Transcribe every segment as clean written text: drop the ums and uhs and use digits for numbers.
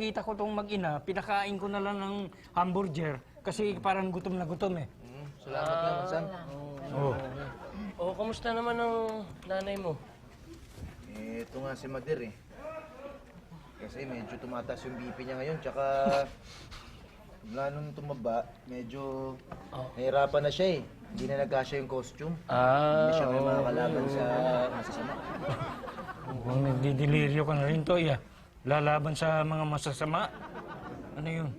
Kita ko tong mag-ina, pinakain ko na lang ng hamburger kasi parang gutom na gutom eh. Salamat naman, Sam. Oh. Oh, kamusta naman ang nanay mo? Eh, ito nga si Mader eh. Kasi medyo tumataas yung BP niya ngayon, tsaka mula nung tumaba, medyo nahirapan na siya eh. Hindi na nagkasya yung costume. Hindi siya may makakalaban sa masasama. Mukhang nagdidelirio ka na rin, Toy, ah. Lalaban sa mga masasama. Ano yun?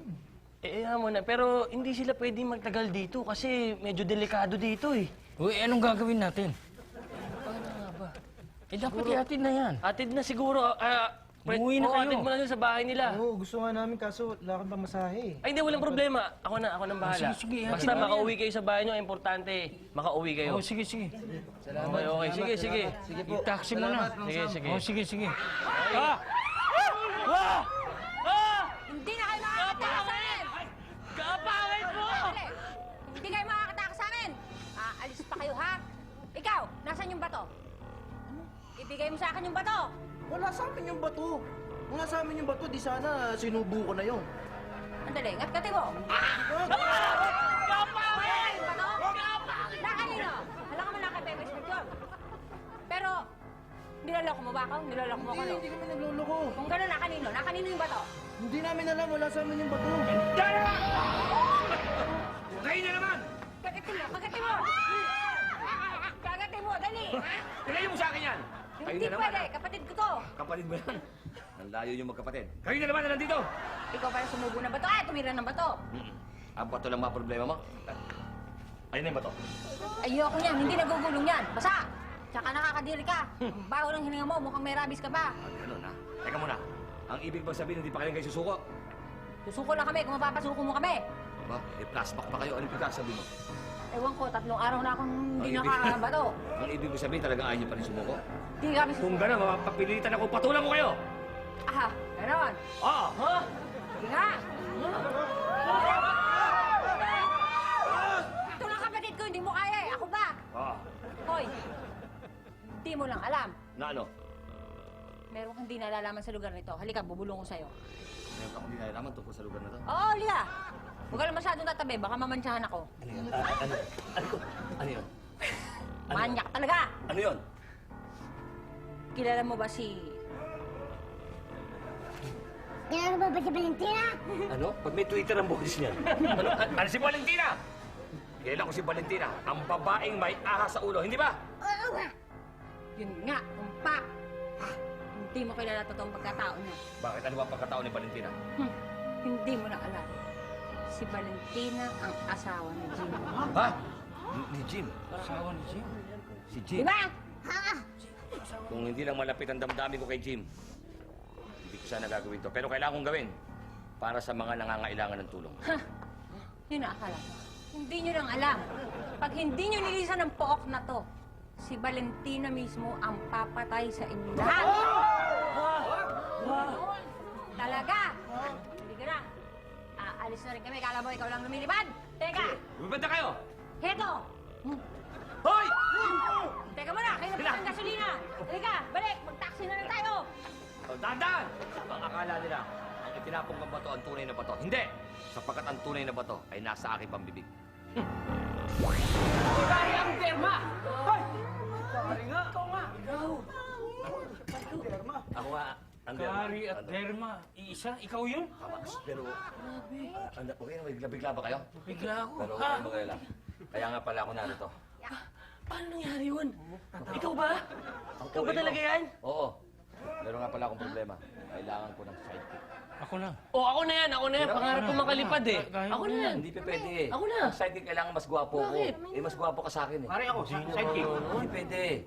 Mo na. Pero hindi sila pwedeng magtagal dito kasi medyo delikado dito eh. Uy, anong gagawin natin? Paano nga ba? Dapat ihatid na yan. Atid na siguro. Umuwi na kayo. Atid mo na sa bahay nila. Oo, gusto nga namin kaso wala kang pamasahe eh. Ay, hindi, walang problema. Ako nang bahala. Sige, Basta hatid mo makauwi kayo sa bahay nyo, importante. Makauwi kayo. Oh, sige, sige. Okay, okay. Sige, sige. Sige po. I-taxi mo na. Sige, sige. Oh, sige, sige. Ah! Hindi na kayo makakatakas sa amin! Kapangit mo! Dali! Hindi kayo makakatakas sa amin! Alis pa kayo, ha? Ikaw, nasan yung bato? Ibigay mo sa akin yung bato! Wala sa amin yung bato. Wala sa amin yung bato, di sana sinubo ko na yun. Andali, ngat-ngati mo! Kapangit! Yung bato? Na kanino? Hala ka man na kay Pepe Smith yun. Pero, nilaloko mo ba ako? Nilaloko mo ako, no? Hindi kami nagluloko. Kung gano'n, na kanino? Na kanino yung bato? Hindi namin alam, wala sa amin yung bato. Kayo na naman! Kagatin mo! Kagatin mo! Kagatin mo! Dali! Ilayo mo sa akin yan! Hindi pwede! Kapatid ko to! Kapatid mo yan. Ang layo yung magkapatid. Kayo na naman na nandito! Ikaw pala sumubo ng bato. Tumira ng bato. Ang bato lang mga problema mo. Ayun na yung bato. Ayoko niyan. Hindi nagugulong yan. Basa! Tsaka nakakadiri ka. Ang baho ng hininga mo. Mukhang may rabies ka pa. Ganun ha. Teka muna. Ang ibig bang sabihin, hindi pa kayo susuko? Susuko lang kami kung mapapasuko mo kami. Ba, flashback pa kayo. Anong pinagsasabi mo? Ewan ko, 3 araw na akong hindi nakakabato. Ang ibig mo sabihin, talagang ayaw niyo pa rin sumuko? Hindi kami Kung susuko. gano'n, mapapilitan ako, patulan ko kayo! Aha, ganon. Ah! Ha? Sige nga. Ito lang kapatid ko, hindi mo kaya eh. Ako ba? Ah. Hoy, hindi mo lang alam. Na ano? Meron kang di nalalaman sa lugar nito. Halika, bubulong ko sa'yo. Meron akong dinalaman tungkol sa lugar na to. Oo, halika. Huwag ka lang masyadong tatabi, baka mamantsahan ako. Ano yun? Ano yun? Manyak talaga! Ano yun? Kilala mo ba si... Kilala mo ba si Valentina? Ano? Pag may Twitter ang boses niyan. Ano si Valentina? Kilala ko si Valentina, ang babaeng may ahas sa ulo, hindi ba? Oo nga. Yun nga, kumpa. Hindi mo kilala totoong pagkatao niya. Bakit? Ano ba ang pagkatao ni Valentina? Hindi mo na alam. Si Valentina ang asawa ni Jim. Ha? Ni Jim? Asawa ni Jim. Si Di Jim? ba? Ha? Kung hindi lang malapit ang damdamin ko kay Jim, hindi ko sana gagawin to. Pero kailangan kong gawin para sa mga nangangailangan ng tulong. Yun ang akala mo. Hindi nyo lang alam. Pag hindi nyo nilisan ng pook na to, si Valentina mismo ang papatay sa inyo lahat. Talaga? Hindi ka na. Aalis na rin kami. Kala mo ikaw lang lumilipad. Teka! Lumipad na kayo! Heto! Hoy! Teka muna! Kayo na pa ng gasolina! Halika! Balik! Mag-taxi na lang tayo! Oh, dahan-dahan! Ang akala nila, ang itinapong kang bato ang tunay na bato. Hindi! Sapagkat ang tunay na bato ay nasa aking pambibig. Kaya ang derma! Ako nga, ang Kari at Derma. Iisa? Ikaw yun? Pero, okay na, bigla-bigla ba kayo? Bigla ako. Pero okay mo kayo lang. Kaya nga pala ako narito. Paano nangyari yun? Ikaw ba? Ikaw ba Oo, talaga yan? Oo. Meron nga pala akong problema. Kailangan ko ng sidekick. Ako lang. Oh, ako na yan. Ako na yan. Pangarap ko makalipad eh. Kaya Ako na yan. Hindi pa pwede eh. Ako na. Ang sidekick kailangan mas gwapo ko. Bakit? Eh, mas gwapo ka sa akin eh. Pare ako, sidekick. Hindi pwede eh.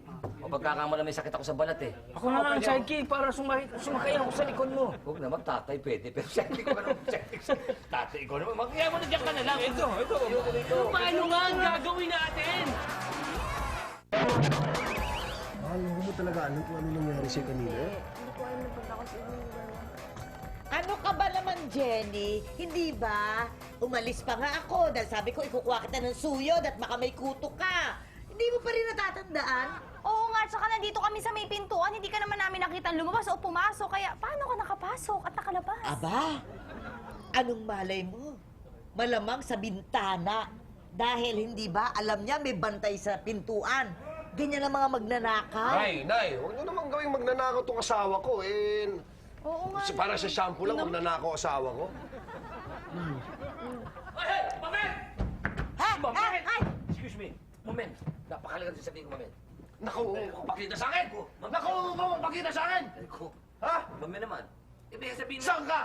O pagkakamala may sakit ako sa balat eh. Ako na lang sidekick para sumakay ako sa likod mo. Huwag naman, tatay pwede. Pero sidekick ko naman, sidekick. Tatay ko naman. Kaya mo na dyan ka na lang. Ito. Paano nga ang gagawin natin? Hindi mo talaga alam kung ano nangyari sa'yo kanina. Ano ka ba naman, Jenny? Hindi ba? Umalis pa nga ako dahil sabi ko ikukuha kita ng suyod at baka may kuto ka. Hindi mo pa rin natatandaan? Oo nga, tsaka nandito kami sa may pintuan, hindi ka naman namin nakita lumabas o pumasok. Kaya paano ka nakapasok at nakalabas? Aba, anong malay mo? Malamang sa bintana. Dahil hindi ba, alam niya may bantay sa pintuan. Ganyan ang mga magnanakaw. Nay, huwag niyo naman gawing magnanakaw tong asawa ko. Oo nga. Para sa shampoo lang, magnanakaw asawa ko. Hey! Mamen! Ha? Mamen! Ay! Excuse me. Mamen, napakalaga din sabihin ko, Mamen. Naku, Pakita sa akin! naku, pakita sa akin! Ko. Ha? Mamen naman. Ibig sabihin mo. Saan ka?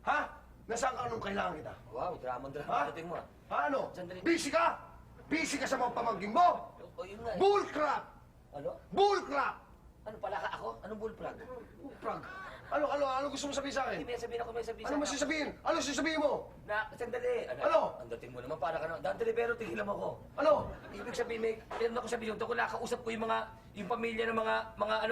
Ha? Nasaan ka nung kailangan kita? Wow, Ha? drama dating mo. Ha, ano? Sandali. Busy ka? Busy ka sa mga pamangking mo? O, yun nga. Bullcrap! Ano? Bullcrap! Ano pala ka ako? Anong bullplug? Bullcrap! Ano gusto mo sabihin sa akin? May sabihin ako, may sabihin Ano mo sasabihin? Ano sasabihin mo? Na, sandali. Ano? Ang dating mo naman para ka na. Dante Rivero, tigilan mo ako. Ano? Ibig sabihin, meron ako sabihin ko, nakausap ko yung pamilya ng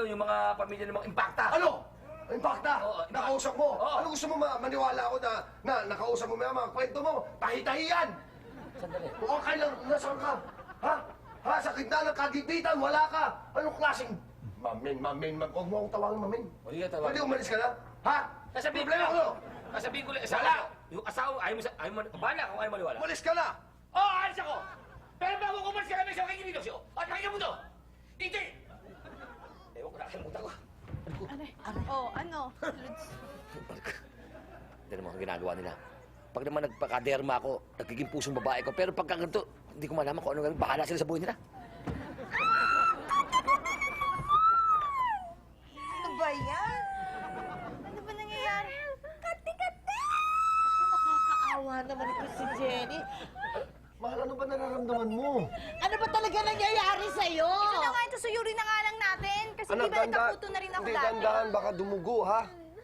yung mga pamilya ng mga impacta. Ano? Impacta? Oo, Nakausap mo? Oo. Ano gusto mo maniwala ako na nakausap mo mga kwento mo? Tahi-tahiyan! Sandali. Kung kailan, nasaan ka? Ha? Ha? Sa gitna ng kagipitan, wala ka! Anong klaseng... Mamin, huwag mo akong tawagin, mamin. Hindi ka tawagin. Pwede umalis ka na? Ha? Sasabihin ko Problema lang. ko. Sasabihin ko lang. Wala. Yung asawa, ayaw mo, bahala kung ayaw maniwala. Umalis ka na! Oo, alis ako! Pero bago ko umalis ka kami sa aking ibig at pakinggan mo to! Hindi! Ewan ko, nakalimutan ko. Ano? Lods. Hindi naman ang ginagawa nila. Pag naman nagpakaderma ako, nagiging pusong babae ko. Pero pagka ganito, hindi ko malaman kung ano gagawin. Bahala sila sa buhay nila. Ano ba yan? Ano ba nangyayari? Kati-kati! Ako, nakakaawa naman ito si Jenny. Mahal, ano ba nararamdaman mo? Ano ba talaga nangyayari sa'yo? Ito na nga, ito suyurin na nga lang natin. Kasi di ba nagkaputo na rin ako Hindi, dati? dandahan, baka dumugo, ha?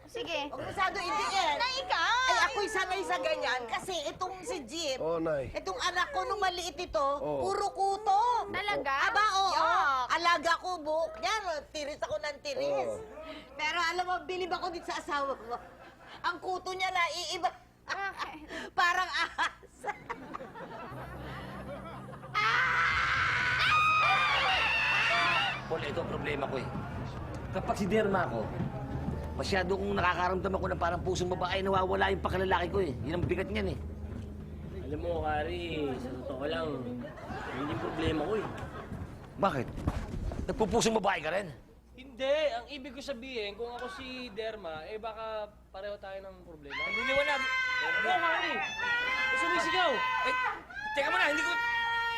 Sige. Huwag masyado idiin. Na ikaw! Ay, ako'y sanay sa ganyan kasi itong si Jeep, Oo, Nay. itong anak ko nung maliit ito, Oo. puro kuto. Talaga? Aba, oo. Yuck. Alaga ko buhok niyan. Tiris ako ng tiris. Oo. Pero alam mo, bilib ako dito sa asawa ko. Ang kuto niya na iiba. Parang ahas. Paul, ito ang problema ko eh. Kapag si Derma ako, masyado kong nakakaramdam ako ng parang pusong babae, nawawala yung pakalalaki ko eh. Yun ang bigat niyan eh. Alam mo, Kari, sa totoo lang, hindi problema ko eh. Bakit? Nagpupusong babae ka rin? Hindi, ang ibig ko sabihin, kung ako si Derma, eh baka pareho tayo ng problema. Nililiwanag. Oo, Kari! Sumisigaw! Eh, teka muna,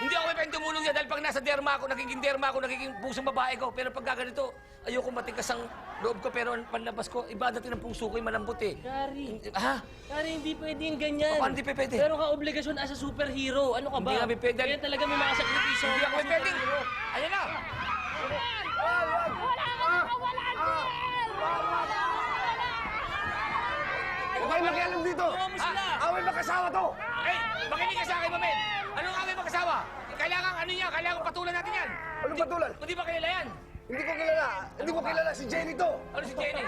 hindi ako may pwedeng tumulong yan dahil pag nasa derma ako, nagiging pusong babae ko. Pero pag ganito, ayoko matigas ang loob ko pero panlabas ko, iba dating ng puso ko yung malambot eh. Kari! Ha? Kari, hindi pwedeng ganyan. Paano hindi pwede? Meron kang obligasyon as a superhero. Ano ka ba? Hindi kami pwede. Kaya talaga may mga sakripisyo. Hindi ako may pwedeng. Ayan na! Huwag kayo makialam dito! Tawa mo sila! Away magkasawa to! Eh, makinig ka sa akin, Mamen! Anong away mag-asawa? Kailangan kailangan patulan natin yan! Anong patulan? Hindi ba kilala yan? Hindi ko kilala! Hindi ko kilala si Jenny to! Ano si Jenny?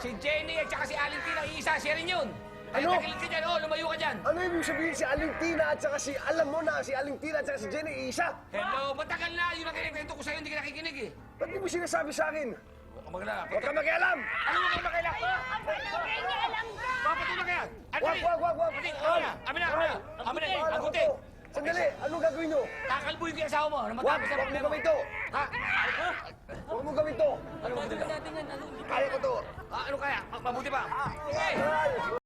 Si Jenny at saka si Alintina, iisa siya rin yun. Ay, Ano? nakilig ka dyan, lumayo ka dyan. Ano ibig sabihin si Alintina at saka si... Alam mo na, si Alintina at saka si Jenny isa? Hello, matagal na yun ang kinikwento ko sa'yo, hindi ka nakikinig eh. Ba't di mo sinasabi sa akin? Magla. Huwag ka makialam! Ano mo kayo makailang? Papatulan ka yan! Wag! Amin na! Ang kuti! Sandali, anong gagawin nyo? Kakalbuhin ko yung asawa mo, na Wag! matapos na Huwag mo problema. gawin to! Ha? Huwag mo gawin to! Ano mo Gagawin natin yan. Ano? Kaya ko to! Ano kaya? Mabuti pa? Okay! Ay!